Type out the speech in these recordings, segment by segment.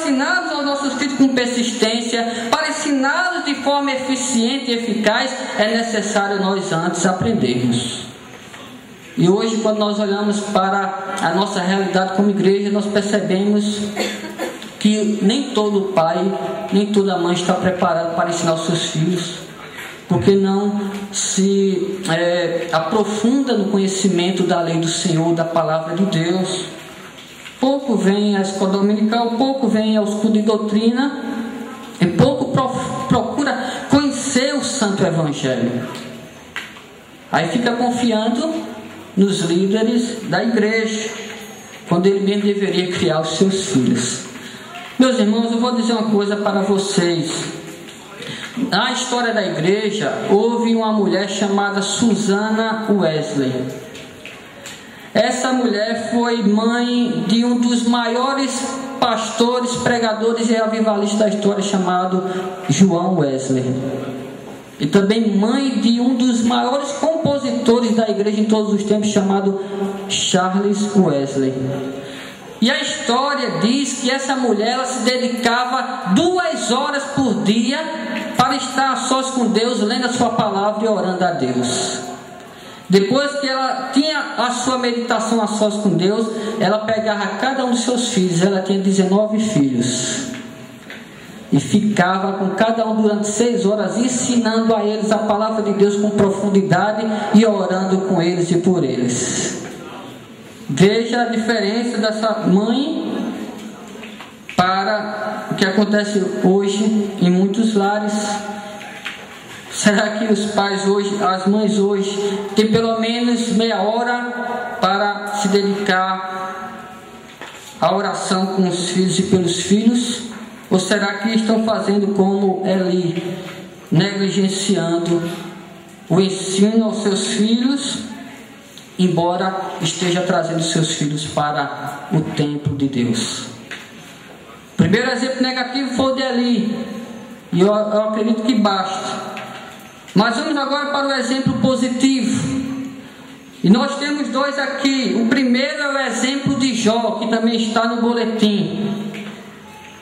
ensinarmos aos nossos filhos com persistência, para ensiná-los de forma eficiente e eficaz, é necessário nós antes aprendermos. E hoje, quando nós olhamos para a nossa realidade como igreja, nós percebemos que nem todo pai, nem toda mãe está preparado para ensinar os seus filhos, porque não se aprofunda no conhecimento da lei do Senhor, da palavra de Deus. Pouco vem à escola dominical, pouco vem aos estudos de doutrina, e pouco procura conhecer o Santo Evangelho. Aí fica confiando nos líderes da igreja, quando ele mesmo deveria criar os seus filhos. Meus irmãos, eu vou dizer uma coisa para vocês. Na história da igreja, houve uma mulher chamada Susana Wesley. Essa mulher foi mãe de um dos maiores pastores, pregadores e avivalistas da história, chamado João Wesley. E também mãe de um dos maiores compositores da igreja em todos os tempos, chamado Charles Wesley. E a história diz que essa mulher, ela se dedicava 2 horas por dia para estar a sós com Deus, lendo a sua palavra e orando a Deus. Depois que ela tinha a sua meditação a sós com Deus, ela pegava cada um dos seus filhos. Ela tinha 19 filhos. E ficava com cada um durante 6 horas, ensinando a eles a palavra de Deus com profundidade e orando com eles e por eles. Veja a diferença dessa mãe para o que acontece hoje em muitos lares. Será que os pais hoje, as mães hoje, têm pelo menos meia hora para se dedicar à oração com os filhos e pelos filhos? Ou será que estão fazendo como Eli, negligenciando o ensino aos seus filhos, embora esteja trazendo seus filhos para o templo de Deus? O primeiro exemplo negativo foi o de Eli, e eu acredito que basta. Mas vamos agora para o exemplo positivo. E nós temos 2 aqui. O primeiro é o exemplo de Jó, que também está no boletim.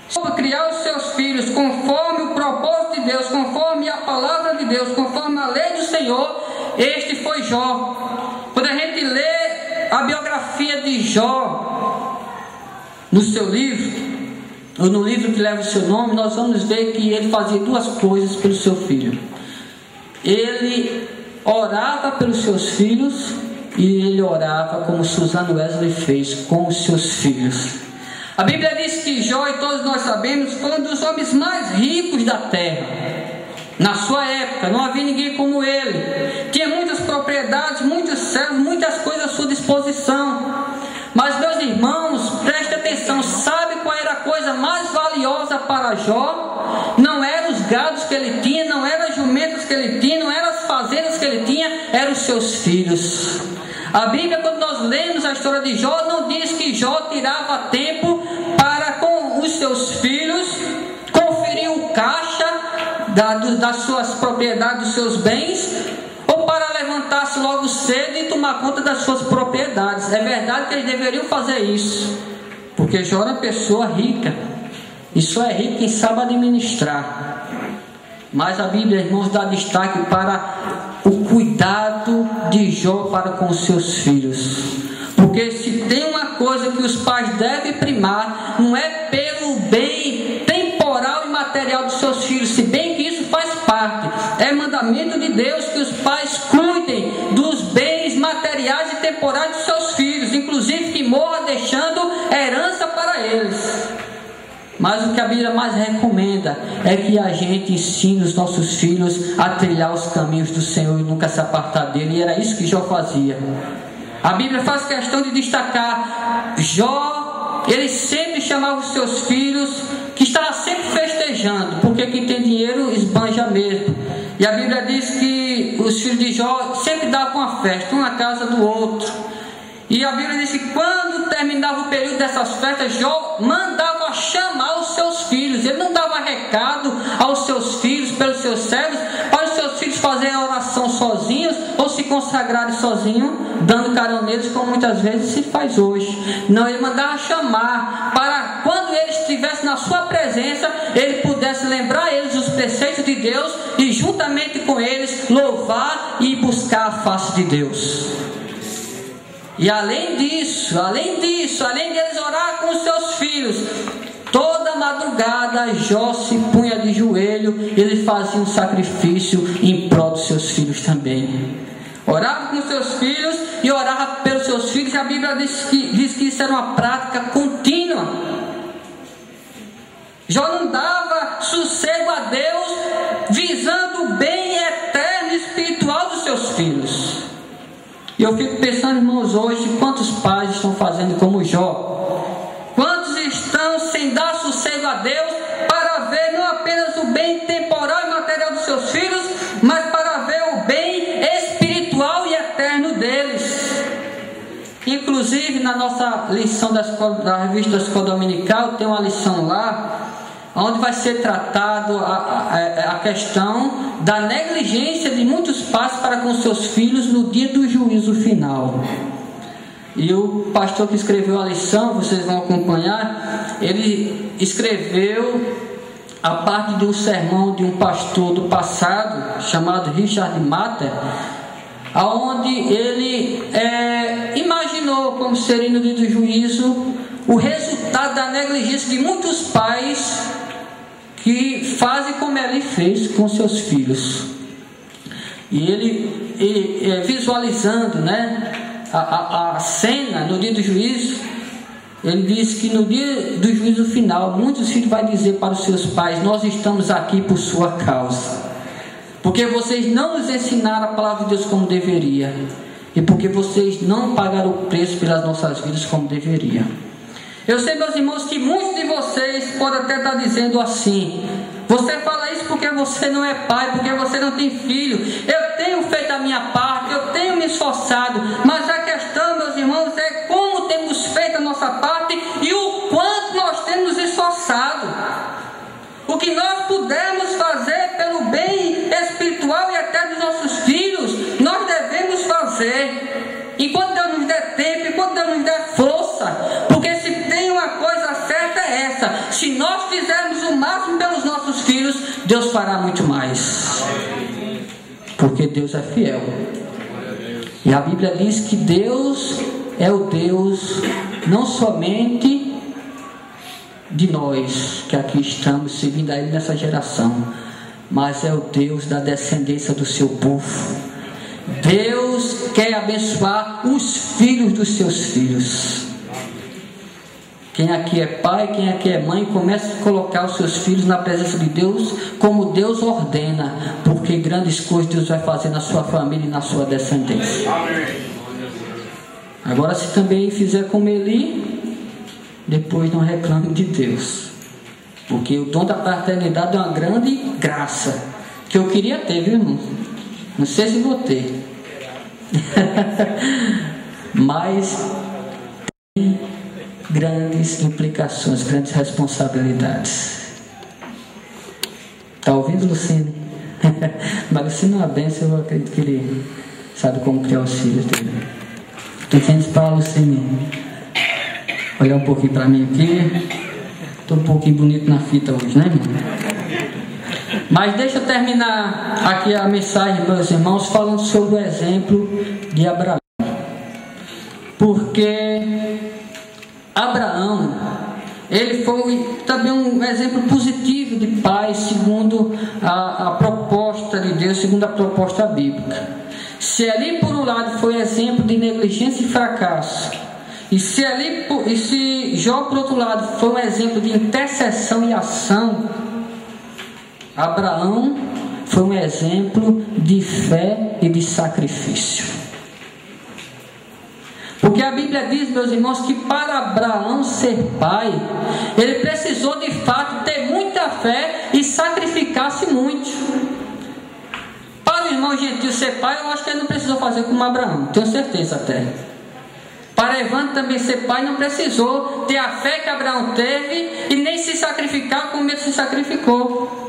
Sobre criar os seus filhos conforme o propósito de Deus, conforme a palavra de Deus, conforme a lei do Senhor, este foi Jó. Quando a gente lê a biografia de Jó no seu livro, ou no livro que leva o seu nome, nós vamos ver que ele fazia 2 coisas pelo seu filho. Ele orava pelos seus filhos e ele orava como Susana Wesley fez com os seus filhos. A Bíblia diz que Jó, e todos nós sabemos, foi um dos homens mais ricos da terra. Na sua época, não havia ninguém como ele. Tinha muitas propriedades, muitos servos, muitas coisas à sua disposição. Mas, meus irmãos, preste atenção, sabe qual era a coisa mais valiosa para Jó? Não eram os gados que ele tinha, não eram as jumentas que ele tinha, não eram as fazendas que ele tinha, eram os seus filhos. A Bíblia, quando nós lemos a história de Jó, não diz que Jó tirava tempo para com os seus filhos conferir o caixa das suas propriedades, dos seus bens, ou para levantar-se logo cedo e tomar conta das suas propriedades. É verdade que eles deveriam fazer isso, porque Jó era uma pessoa rica, e só é rico quem sabe administrar. Mas a Bíblia, irmãos, dá destaque para o cuidado de Jó para com os seus filhos. Porque se tem uma coisa que os pais devem primar, não é pelo bem temporal e material dos seus filhos, se bem que isso faz parte. É mandamento de Deus que os pais cuidem dos bens materiais e temporais dos seus filhos, inclusive que morra deixando herança para eles. Mas o que a Bíblia mais recomenda é que a gente ensine os nossos filhos a trilhar os caminhos do Senhor e nunca se apartar dele. E era isso que Jó fazia. A Bíblia faz questão de destacar Jó. Ele sempre chamava os seus filhos, que estava sempre festejando, porque quem tem dinheiro esbanja mesmo. E a Bíblia diz que os filhos de Jó sempre davam uma festa, um na casa do outro. E a Bíblia diz que quando terminava o período dessas festas, Jó mandava chamar os seus filhos. Ele não dava recado aos seus filhos, pelos seus servos, para os seus filhos fazerem a oração sozinhos ou se consagrarem sozinhos, dando caroneiros, como muitas vezes se faz hoje. Não, ele mandava chamar para quando eles estivesse na sua presença, ele pudesse lembrar eles dos preceitos de Deus e juntamente com eles louvar e buscar a face de Deus. E além disso, além de eles orar com os seus filhos, toda madrugada Jó se punha de joelho e ele fazia um sacrifício em prol dos seus filhos também. Orava com seus filhos e orava pelos seus filhos, e a Bíblia diz que isso era uma prática contínua. Jó não dava sossego a Deus, visando o bem eterno e espiritual dos seus filhos. E eu fico pensando, irmãos, hoje, quantos pais estão fazendo como Jó? Quantos estão sem dar sossego a Deus para ver não apenas o bem temporal e material dos seus filhos, mas para ver o bem espiritual e eterno deles. Inclusive, na nossa lição da revista da Escola Dominical, tem uma lição lá, onde vai ser tratado a questão da negligência de muitos pais para com seus filhos no dia do juízo final. E o pastor que escreveu a lição, vocês vão acompanhar, ele escreveu a parte de um sermão de um pastor do passado, chamado Richard Matter, onde ele imaginou como seria no dia do juízo o resultado da negligência de muitos pais que fazem como ele fez com seus filhos. E ele visualizando, a cena no dia do juízo, ele diz que no dia do juízo final, muitos filhos vão dizer para os seus pais: nós estamos aqui por sua causa, porque vocês não nos ensinaram a palavra de Deus como deveria, e porque vocês não pagaram o preço pelas nossas vidas como deveria. Eu sei, meus irmãos, que muitos de vocês podem até estar dizendo assim: você fala isso porque você não é pai, porque você não tem filho. Eu tenho feito a minha parte, eu tenho me esforçado, mas a questão, meus irmãos, é como temos feito a nossa parte e o quanto nós temos nos esforçado. O que nós pudermos fazer pelo bem espiritual e até dos nossos filhos, nós devemos fazer, enquanto Deus nos der tempo, enquanto Deus nos der força. Porque se tem uma coisa certa, é essa: se nós fizermos o máximo pelos nossos filhos, Deus fará muito mais, porque Deus é fiel. E a Bíblia diz que Deus é o Deus não somente de nós que aqui estamos servindo a Ele nessa geração, mas é o Deus da descendência do seu povo. Deus quer abençoar os filhos dos seus filhos. Quem aqui é pai, quem aqui é mãe, comece a colocar os seus filhos na presença de Deus, como Deus ordena, porque grandes coisas Deus vai fazer na sua família e na sua descendência. Agora, se também fizer como Eli, depois não reclame de Deus, porque o dom da paternidade é uma grande graça, que eu queria ter, viu, irmão? Não sei se vou ter. Mas tem grandes implicações, grandes responsabilidades. Está ouvindo, Lucino? Mas Lucino é uma bênção, eu acredito que ele sabe como criar os filhos dele. Estou dizendo para a Lucino olhar um pouquinho para mim aqui. Estou um pouquinho bonito na fita hoje, né, irmão? Mas deixa eu terminar aqui a mensagem, meus irmãos, falando sobre o exemplo de Abraão. Porque Abraão, ele foi também um exemplo positivo de pai, segundo a proposta de Deus, segundo a proposta bíblica. Se ali por um lado foi exemplo de negligência e fracasso, e se Jó por outro lado foi um exemplo de intercessão e ação, Abraão foi um exemplo de fé e de sacrifício. Porque a Bíblia diz, meus irmãos, que para Abraão ser pai, ele precisou de fato ter muita fé e sacrificar-se muito. Para o irmão gentil ser pai, eu acho que ele não precisou fazer como Abraão, tenho certeza até. Para Evandro também ser pai, não precisou ter a fé que Abraão teve e nem se sacrificar como ele se sacrificou.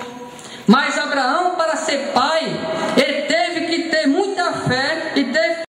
Mas Abraão, para ser pai,